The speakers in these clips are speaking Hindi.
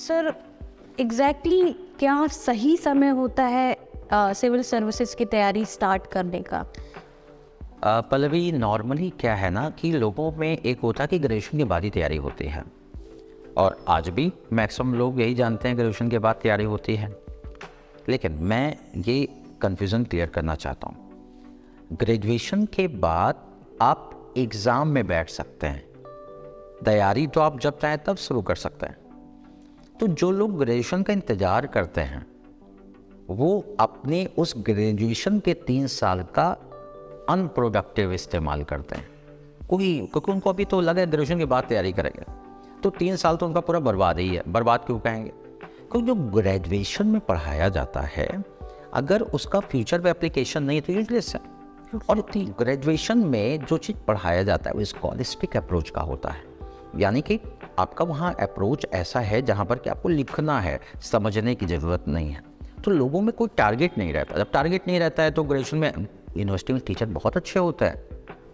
सर एग्जैक्टली क्या सही समय होता है सिविल सर्विसेज की तैयारी स्टार्ट करने का? पल्लवी, नॉर्मली क्या है ना कि लोगों में एक होता है कि ग्रेजुएशन के बाद ही तैयारी होती है, और आज भी मैक्सिमम लोग यही जानते हैं ग्रेजुएशन के बाद तैयारी होती है। लेकिन मैं ये कन्फ्यूज़न क्लियर करना चाहता हूँ। ग्रेजुएशन के बाद आप एग्ज़ाम में बैठ सकते हैं, तैयारी तो आप जब चाहें तब शुरू कर सकते हैं। तो जो लोग ग्रेजुएशन का इंतज़ार करते हैं वो अपने उस ग्रेजुएशन के 3 साल का अनप्रोडक्टिव इस्तेमाल करते हैं। क्योंकि उनको अभी तो लगा ग्रेजुएशन के बाद तैयारी करेंगे, तो 3 साल तो उनका पूरा बर्बाद ही है। बर्बाद क्यों कहेंगे? क्योंकि जो ग्रेजुएशन में पढ़ाया जाता है, अगर उसका फ्यूचर में एप्लीकेशन नहीं है तो यूजलेस है। और ग्रेजुएशन में जो चीज़ पढ़ाया जाता है वो स्कॉलिस्टिक अप्रोच का होता है, यानी कि आपका वहाँ अप्रोच ऐसा है जहाँ पर कि आपको लिखना है, समझने की ज़रूरत नहीं है। तो लोगों में कोई टारगेट नहीं रहता। जब टारगेट नहीं रहता है तो ग्रेजुएशन में यूनिवर्सिटी में टीचर बहुत अच्छे होते हैं,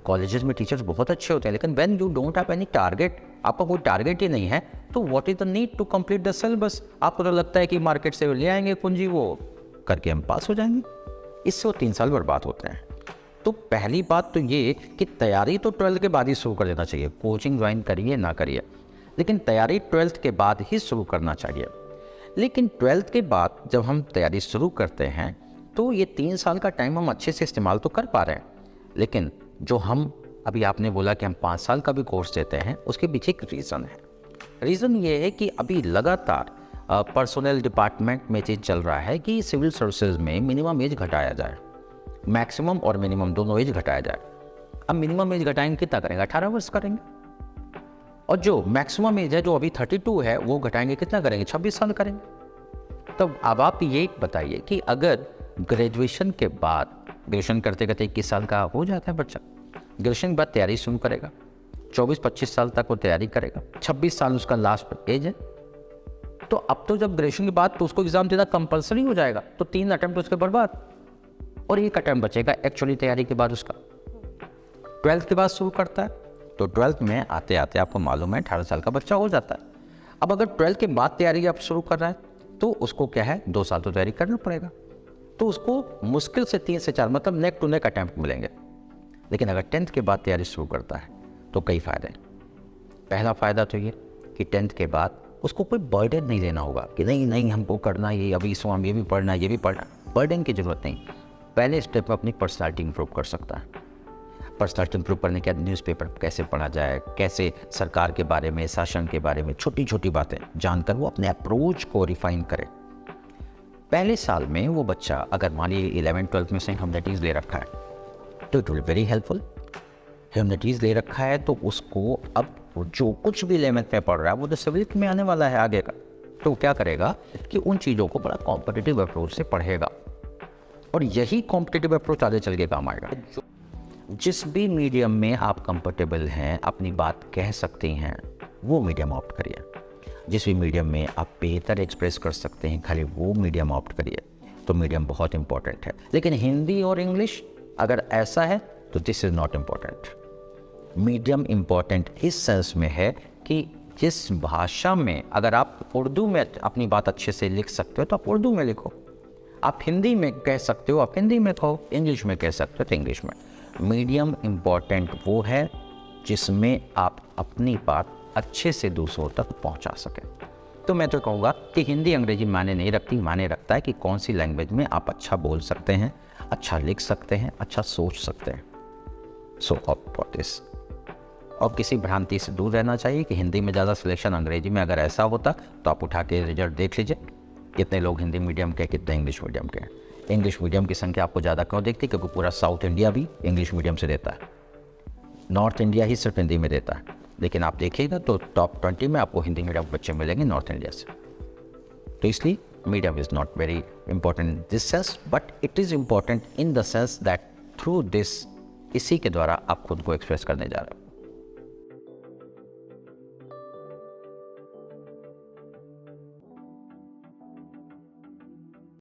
कॉलेजेस में टीचर्स बहुत अच्छे होते हैं, लेकिन when you don't have any target, आपका कोई टारगेट ही नहीं है, तो what is the need to complete the syllabus? आपको तो लगता है कि मार्केट से ले आएंगे पूंजी, वो करके हम पास हो जाएंगे। इससे वो 3 साल बर्बाद होते हैं। तो पहली बात तो ये कि तैयारी तो 12th के बाद ही शुरू कर देना चाहिए। कोचिंग ज्वाइन करिए ना करिए, लेकिन तैयारी 12th के बाद ही शुरू करना चाहिए। लेकिन 12th के बाद जब हम तैयारी शुरू करते हैं तो ये 3 साल का टाइम हम अच्छे से इस्तेमाल तो कर पा रहे हैं, लेकिन जो हम अभी आपने बोला कि हम 5 साल का भी कोर्स देते हैं, उसके पीछे एक रीज़न है। रीज़न ये है कि अभी लगातार पर्सनल डिपार्टमेंट में चीज़ चल रहा है कि सिविल सर्विसेज में मिनिमम एज घटाया जाए, मैक्सिमम और मिनिमम दोनों एज घटाया जाए। अब मिनिमम एज घटाएंगे कितना करेंगे? 18 वर्ष करेंगे, और जो मैक्सिमम एज है जो अभी 32 है वो घटाएंगे कितना करेंगे? 26 साल करेंगे। तो अब आप ये बताइए कि अगर ग्रेजुएशन के बाद, ग्रेजुएशन करते करते 21 साल का हो जाता है बच्चा, ग्रेजुएशन के बाद तैयारी शुरू करेगा, 24-25 साल तक वो तैयारी करेगा, 26 साल उसका लास्ट एज है, तो अब तो जब ग्रेजुएशन के बाद तो उसको एग्जाम देना कंपलसरी हो जाएगा, तो 3 अटेम्प्ट उसके बर्बाद, और 1 अटेम्प्ट बचेगा एक्चुअली तैयारी के बाद उसका। 12th के बाद शुरू करता है तो 12th में आते आते आपको मालूम है 18 साल का बच्चा हो जाता है। अब अगर 12th के बाद तैयारी आप शुरू कर रहा है तो उसको क्या है, 2 साल तो तैयारी करना पड़ेगा, तो उसको मुश्किल से 3 से 4 मतलब नेक टू नेक अटैम्प्ट मिलेंगे। लेकिन अगर 10th के बाद तैयारी शुरू करता है तो कई फ़ायदे। पहला फ़ायदा तो ये कि 10th के बाद उसको कोई बर्डन नहीं लेना होगा कि नहीं हमको करना ये, अभी इसको हम ये भी पढ़ना ये भी पढ़ना। बर्डन की ज़रूरत नहीं। पहले स्टेप में अपनी पर्सनैलिटी इंप्रूव कर सकता है। पर्सनैलिटी इंप्रूव करने के बाद न्यूज़पेपर कैसे पढ़ा जाए, कैसे सरकार के बारे में, शासन के बारे में छोटी छोटी बातें जानकर वो अपने अप्रोच को रिफाइन करे। पहले साल में वो बच्चा अगर मान लीजिए 11th-12th में से ह्यूमैनिटीज़ ले रखा है तो it will very helpful. Humanities ले रखा है तो उसको अब जो कुछ भी 11th में पढ़ रहा है वो तो सिविल में आने वाला है आगे का, तो क्या करेगा कि उन चीज़ों को बड़ा कॉम्पिटिटिव अप्रोच से पढ़ेगा, और यही कॉम्पिटिटिव अप्रोच आगे चल के काम आएगा। जिस भी मीडियम में आप कंफर्टेबल हैं, अपनी बात कह सकते हैं, वो मीडियम ऑप्ट करिए। जिस भी मीडियम में आप बेहतर एक्सप्रेस कर सकते हैं, खाली वो मीडियम ऑप्ट करिए। तो मीडियम बहुत इंपॉर्टेंट है। लेकिन हिंदी और इंग्लिश अगर ऐसा है तो this is not important. Medium important इस सेंस में है कि जिस भाषा में, अगर आप उर्दू में अपनी बात अच्छे से लिख सकते हो तो आप उर्दू में लिखो, आप हिंदी में कह सकते हो आप हिंदी में कहो, इंग्लिश में कह सकते हो तो इंग्लिश में। मीडियम इम्पॉर्टेंट वो है जिसमें आप अपनी बात अच्छे से दूसरों तक पहुंचा सकें। तो मैं तो कहूँगा कि हिंदी अंग्रेजी मायने नहीं रखती, मायने रखता है कि कौन सी लैंग्वेज में आप अच्छा बोल सकते हैं, अच्छा लिख सकते हैं, अच्छा सोच सकते हैं। सो ऑप्ट फॉर दिस। और किसी भ्रांति से दूर रहना चाहिए कि हिंदी में ज़्यादा सिलेक्शन, अंग्रेजी में अगर ऐसा होता तो आप उठा के रिजल्ट देख लीजिए, कितने लोग हिंदी मीडियम के, कितने इंग्लिश मीडियम के। इंग्लिश मीडियम की संख्या आपको ज़्यादा क्यों देखती? क्योंकि पूरा साउथ इंडिया भी इंग्लिश मीडियम से देता है, नॉर्थ इंडिया ही सिर्फ हिंदी में देता है। लेकिन आप देखिएगा तो टॉप 20 में आपको हिंदी मीडियम बच्चे मिलेंगे नॉर्थ इंडिया से। तो इसलिए medium is not very important in this sense, but it is important in the sense that through this, इसी के द्वारा आप खुद को एक्सप्रेस करने जा रहे हो।